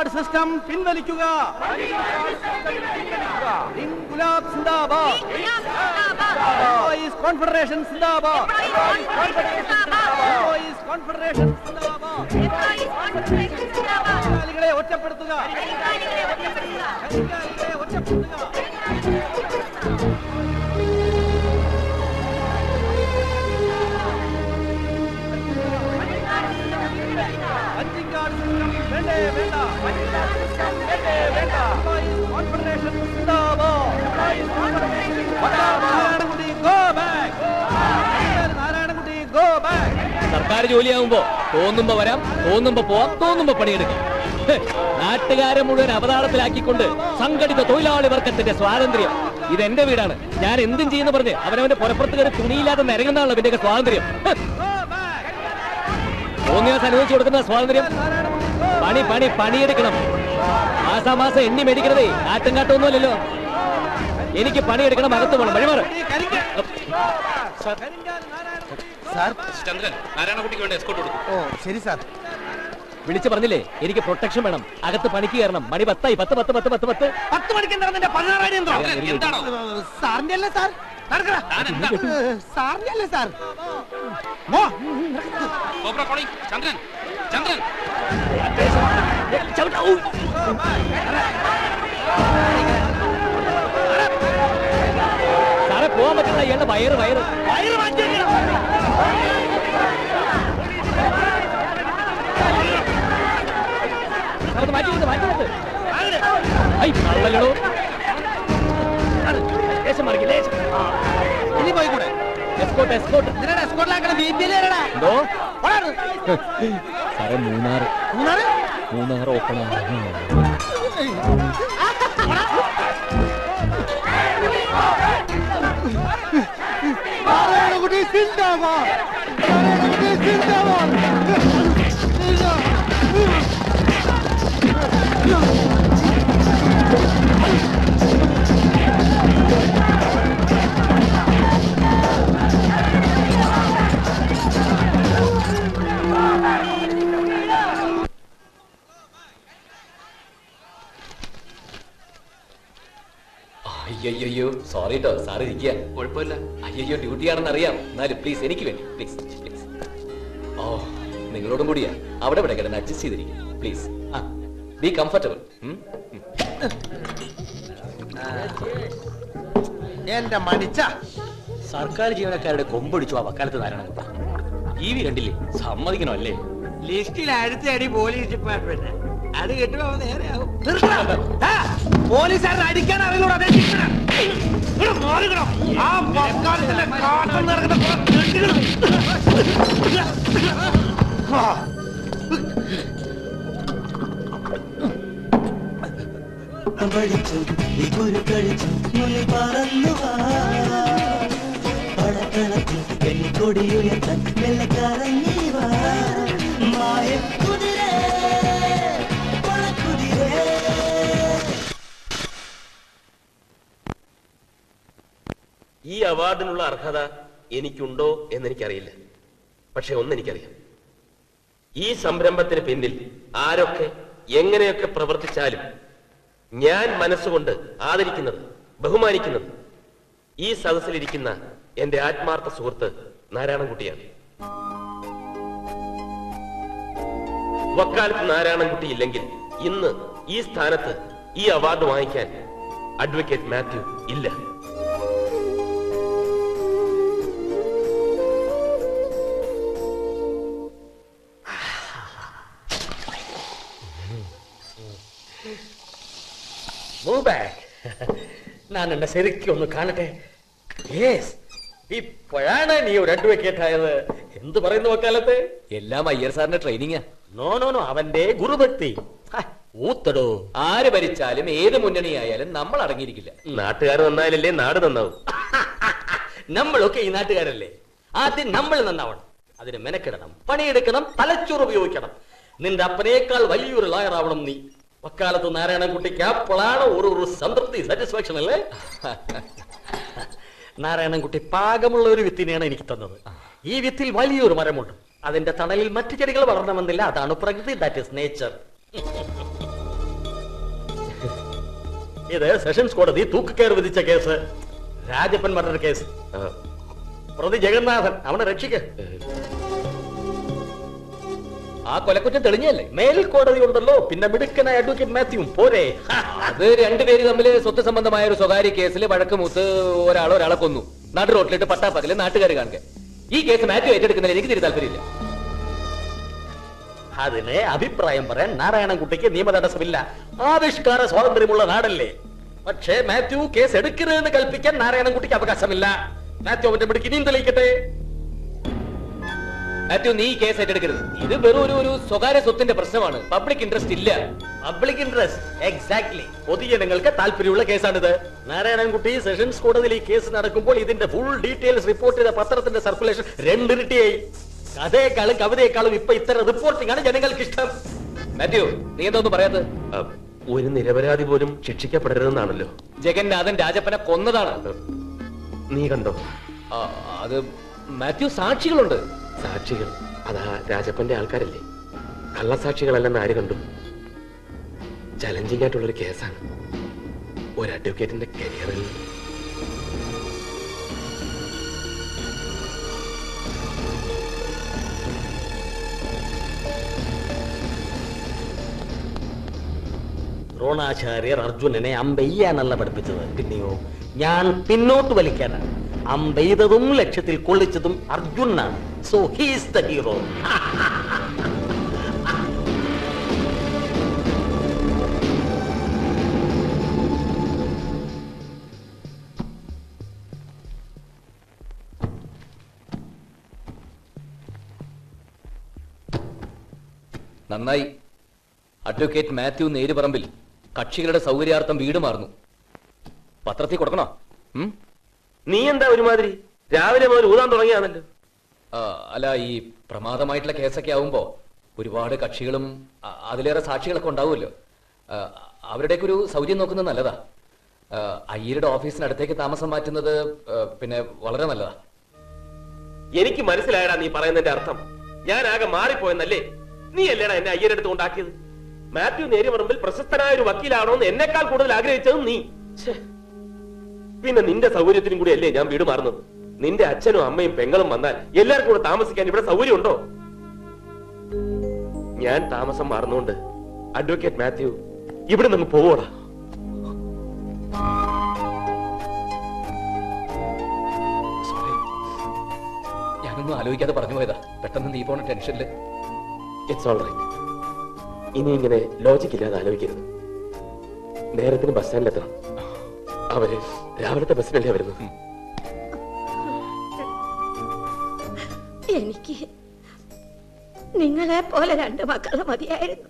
Guard system പിൻവലിക്കുക. ഇൻകുലാബ് സിന്ദാബാദ്. എംപ്ലോയീസ് കോൺഫെഡറേഷൻ സിന്ദാബാദ്. എംപ്ലോയീസ് കോൺഫെഡറേഷൻ സിന്ദാബാദ്. തൊഴിലാളികളെ ഒറ്റപ്പെടുത്തുക. തൊഴിലാളികളെ ഒറ്റപ്പെടുത്തുക. വേണ്ടേ വേണ്ട. Confederation Narayanankutty go back. Narayanankutty go back. സർക്കാർ ജോലിയാകുമ്പോ തോന്നുമ്പോ വരാം, തോന്നുമ്പോ പോവാം, തോന്നുമ്പോ പണിയെടുക്കാം. നാട്ടുകാരെ മുഴുവൻ അവതാളത്തിലാക്കിക്കൊണ്ട് സംഘടിത തൊഴിലാളി വർഗത്തിന്റെ സ്വാതന്ത്ര്യം. ഇതെന്റെ വീടാണ്, ഞാൻ എന്തും ചെയ്യുന്ന പറഞ്ഞ് അവനവന്റെ പുറപ്പുറത്ത് കയറി തുണിയില്ലാതെ നിരങ്ങുന്നതാണല്ലോ ഇതിന്റെയൊക്കെ സ്വാതന്ത്ര്യം. തോന്നിയാസ് അനുവദിച്ചു കൊടുക്കുന്ന സ്വാതന്ത്ര്യം. പണി പണി പണിയെടുക്കണം. മാസാമാസം എണ്ണി മേടിക്കണതേ കാട്ടും കാട്ടൊന്നുമല്ലല്ലോ. എനിക്ക് പണിയെടുക്കണം, അകത്ത് പോകണം. വഴിമാറ്. ചന്ദ്രൻ നാരായണകുട്ടിക്ക് വേണ്ടി എസ്കോർട്ട് കൊടുക്കും. ഓ ശരി സാർ. വിളിച്ചു പറഞ്ഞില്ലേ എനിക്ക് പ്രൊട്ടക്ഷൻ വേണം, അകത്ത് പണിക്ക് കയറണം. മണി 10 10 10 10 10 10 10 മണിക്ക് എന്താണോ സാറിന്റെ അല്ലേ സാർ? സാറിന്റെ അല്ലേ സാർ? ചന്ദ്രൻ ചന്ദ്രൻ സാറേ പോവാൻ പറ്റുന്ന ഇയാളുടെ വയറ് വയറ് മാറ്റി ഇനി പോയിക്കൂടെ? എസ്കോട്ട് എസ്കോട്ട് എസ്കോട്ടിലാക്കണം. എന്തോ സാറേ മൂന്നാർ ഓപ്പണാണ്. നാരായണൻകുട്ടി സിന്ദാബാദ്. നാരായണൻകുട്ടി സിന്ദാബാദ്. അയ്യോ സോറി കേട്ടോ സാറ് ഇരിക്കുക. കുഴപ്പമില്ല. അയ്യോ ഡ്യൂട്ടിയാണെന്ന് അറിയാം, എന്നാലും പ്ലീസ് എനിക്ക് വേണ്ടി പ്ലീസ് പ്ലീസ്. ഓ നിങ്ങളോടും കൂടിയാ. അവിടെ ഇവിടെ കിടന്ന് അഡ്ജസ്റ്റ് ചെയ്തിരിക്കും പ്ലീസ്. ആ ബി കംഫർട്ടബിൾ. എന്റെ മണിച്ച സർക്കാർ ജീവനക്കാരുടെ കൊമ്പൊടിച്ചു ആ വക്കാലത്ത് നാരായണൻകുട്ടി. ടി വി കണ്ടില്ലേ? സമ്മതിക്കണോ അല്ലേ? ലിസ്റ്റിൽ അടുത്ത അടി പോലീസ് ഡിപ്പാർട്ട്മെന്റ്. അത് കിട്ടുമ്പോ നേരെയാവും. പോലീസുകാരൻ അടിക്കാൻ അറിയില്ല. ഈ അവാർഡിനുള്ള അർഹത എനിക്കുണ്ടോ എന്നെനിക്കറിയില്ല. പക്ഷെ ഒന്നെനിക്കറിയാം, ഈ സംരംഭത്തിന് പിന്നിൽ ആരൊക്കെ എങ്ങനെയൊക്കെ പ്രവർത്തിച്ചാലും ഞാൻ മനസ്സുകൊണ്ട് ആദരിക്കുന്നത്, ബഹുമാനിക്കുന്നത് ഈ സദസ്സിലിരിക്കുന്ന എന്റെ ആത്മാർത്ഥ സുഹൃത്ത് നാരായണൻകുട്ടിയാണ്. വക്കാലത്ത് നാരായണൻകുട്ടി ഇല്ലെങ്കിൽ ഇന്ന് ഈ സ്ഥാനത്ത് ഈ അവാർഡ് വാങ്ങിക്കാൻ അഡ്വക്കേറ്റ് മാത്യു ഇല്ല. ഞാൻ എന്നെ ശരിക്കും ഒന്ന് കാണട്ടെ. ഇപ്പോഴാണ് നീ ഒരു അഡ്വക്കേറ്റ് ആയത്. എന്ത് പറയുന്നു വക്കാലത്ത്? എല്ലാം അയ്യർ സാറിന്റെ ട്രെയിനിങ്ങാ. നോ നോ നോ, അവന്റെ ഗുരുഭക്തി. ഊത്തടോ. ആര് ഭരിച്ചാലും ഏത് മുന്നണിയായാലും നമ്മൾ അടങ്ങിയിരിക്കില്ല. നാട്ടുകാർ നന്നായാലല്ലേ നാട് നന്നാവും. നമ്മളൊക്കെ ഈ നാട്ടുകാരല്ലേ. ആദ്യം നമ്മൾ നന്നാവണം. അതിന് മെനക്കെടണം, പണിയെടുക്കണം, തലച്ചോറ് ഉപയോഗിക്കണം. നിന്റെ അപ്പനേക്കാൾ വലിയൊരു ലോയർ ആവണം നീ. വക്കാലത്ത് നാരായണൻകുട്ടിക്ക് അപ്പോഴാണ് ഒരു സംതൃപ്തി, സാറ്റിസ്ഫാക്ഷൻ അല്ലേ? നാരായണൻകുട്ടി പാകമുള്ള ഒരു വിത്തിനെയാണ് എനിക്ക് തന്നത്. ഈ വിത്തിൽ വലിയൊരു മരമുണ്ട്. അതിന്റെ തണലിൽ മറ്റു ചെടികൾ വളരണമെന്നില്ല. അതാണ് പ്രകൃതി, ദാറ്റ് ഈസ് നേച്ചർ. ഇത് സെഷൻസ് കോടതി തൂക്കുകയർ വിധിച്ച കേസ്, രാജപ്പൻ മർഡർ കേസ്. പ്രതി ജഗന്നാഥൻ, അവനെ രക്ഷിക്ക്. ആ കൊലക്കുറ്റം തെളിഞ്ഞല്ലേ? മേൽക്കോടതി ഉണ്ടല്ലോ, പിന്നെ മിടുക്കനായ അഡ്വക്കേറ്റ് മാത്യു പോരെ. അത് രണ്ടുപേര് തമ്മിൽ സ്വത്ത് സംബന്ധമായ ഒരു സ്വകാര്യ കേസിൽ വഴക്ക് മൂത്ത് ഒരാളെ കൊന്നു. നാട്ടു റോട്ടിലിട്ട് പട്ടാപ്പകല് നാട്ടുകാർ കാണുക. ഈ കേസ് മാത്യു ഏറ്റെടുക്കുന്നതിൽ എനിക്ക് തിരി താല്പര്യമില്ല. അതിന് അഭിപ്രായം പറയാൻ നാരായണൻകുട്ടിക്ക് നിയമ തടസ്സമില്ല. ആവിഷ്കാര സ്വാതന്ത്ര്യമുള്ള നാടല്ലേ. പക്ഷേ മാത്യു കേസ് എടുക്കരുതെന്ന് കൽപ്പിക്കാൻ നാരായണൻകുട്ടിക്ക് അവകാശമില്ല. മാത്യു അവന്റെ മിടുക്കി നീ തെളിയിക്കട്ടെ. മാത്യു, നീ കേസ് ഏറ്റെടുക്കരുത്. ഇത് വെറും ഒരു സ്വകാര്യ സ്വത്തിന്റെ പ്രശ്നമാണ്. പബ്ലിക് ഇൻട്രസ്റ്റ് ഇല്ല. Public interest exactly. പൊതുജനങ്ങൾക്ക് താല്പര്യമുള്ള കേസാണിത്. നാരായണൻകുട്ടി സെഷൻസ് കോടതിയിൽ ഈ കേസ് നടക്കുമ്പോൾ ഇതിന്റെ ഫുൾ ഡീറ്റെയിൽസ് റിപ്പോർട്ട് ചെയ്ത പത്രത്തിന്റെ സർക്കുലേഷൻ 2 ഇരട്ടിയായി. കഥയെക്കാളും കവിതയെക്കാളും ഇപ്പൊ ഇത്തരം റിപ്പോർട്ടിംഗ് ആണ് ജനങ്ങൾക്ക് ഇഷ്ടം. മാത്യു, നീ എന്തോന്നും പറയാത്തത്? ഒരു നിരപരാധി പോലും ശിക്ഷിക്കപ്പെടരുതെന്നാണല്ലോ. ജഗന്നാഥൻ രാജപ്പനെ കൊന്നതാണ്. നീ കണ്ടോ? അത് മാത്യു, സാക്ഷികളുണ്ട്. സാക്ഷികൾ അതാ രാജപ്പന്റെ ആൾക്കാരല്ലേ? കള്ളസാക്ഷികളല്ലെന്ന് ആര് കണ്ടു? ചലഞ്ചിങ് ആയിട്ടുള്ളൊരു കേസാണ്. ഒരു അഡ്വക്കേറ്റിന്റെ കരിയറിൽ ദ്രോണാചാര്യർ അർജുനനെ അമ്പെയ്യാനല്ല പഠിപ്പിച്ചത്. പിന്നെയോ ഞാൻ പിന്നോട്ട് വലിക്കാനാണ്. അമ്പെയ്തതും ലക്ഷ്യത്തിൽ കൊള്ളിച്ചതും അർജുനാണ്. So he's the hero. നന്നായി. അഡ്വക്കേറ്റ് മാത്യു നേരുപറമ്പിൽ കക്ഷികളുടെ സൗകര്യാർത്ഥം വീട് മാറുന്നു. പത്രത്തിൽ കൊടുക്കണോ? നീ എന്താ ഒരുമാതിരി രാവിലെ മുതൽ ഊതാൻ തുടങ്ങിയാണല്ലോ. അല്ല, ഈ പ്രമാദമായിട്ടുള്ള കേസൊക്കെ ആവുമ്പോ ഒരുപാട് കക്ഷികളും അതിലേറെ സാക്ഷികളൊക്കെ ഉണ്ടാവുമല്ലോ. അവരുടെയൊക്കെ ഒരു സൗകര്യം നോക്കുന്നത് നല്ലതാ. അയ്യരുടെ ഓഫീസിനടുത്തേക്ക് താമസം മാറ്റുന്നത് പിന്നെ വളരെ നല്ലതാ. എനിക്ക് മനസ്സിലായടാ നീ പറയുന്നതിന്റെ അർത്ഥം. ഞാൻ ആകെ മാറിപ്പോയെന്നല്ലേ? നീ അല്ലേടാ എന്നെ അയ്യരെടുത്ത് കൊണ്ടാക്കിയത്. മാത്യു നേരുപറമ്പിൽ പ്രശസ്തനായ ഒരു വക്കീലാണോന്ന് എന്നെക്കാൾ കൂടുതൽ ആഗ്രഹിച്ചതും നീ. പിന്നെ നിന്റെ സൗകര്യത്തിനും കൂടി അല്ലേ ഞാൻ വീട് മാറുന്നത്. നിന്റെ അച്ഛനും അമ്മയും പെങ്ങളും വന്നാൽ എല്ലാവർക്കും കൂടെ താമസിക്കാൻ ഇവിടെ സൗകര്യം ഉണ്ടോ? ഞാൻ താമസം മാറുന്നോണ്ട് അഡ്വക്കേറ്റ് മാത്യു ഇവിടെ നിന്ന് പോവോടാ. ഞാനൊന്നും ആലോചിക്കാതെ പറഞ്ഞു പോയതാ. പെട്ടെന്ന് നീ പോണ ടെൻഷനില്. It's all right. ഇനി ഇങ്ങനെ ലോജിക് ഇല്ലാതെ ആലോചിക്കരുത്. നേരത്തിന് ബസ് സ്റ്റാൻഡിലെത്തണം. അവര് രാവിലത്തെ ബസ്സിനല്ലേ വരുന്നത്. എനിക്ക് നിങ്ങളെ പോലെ 2 മക്കളെ മതിയായിരുന്നു.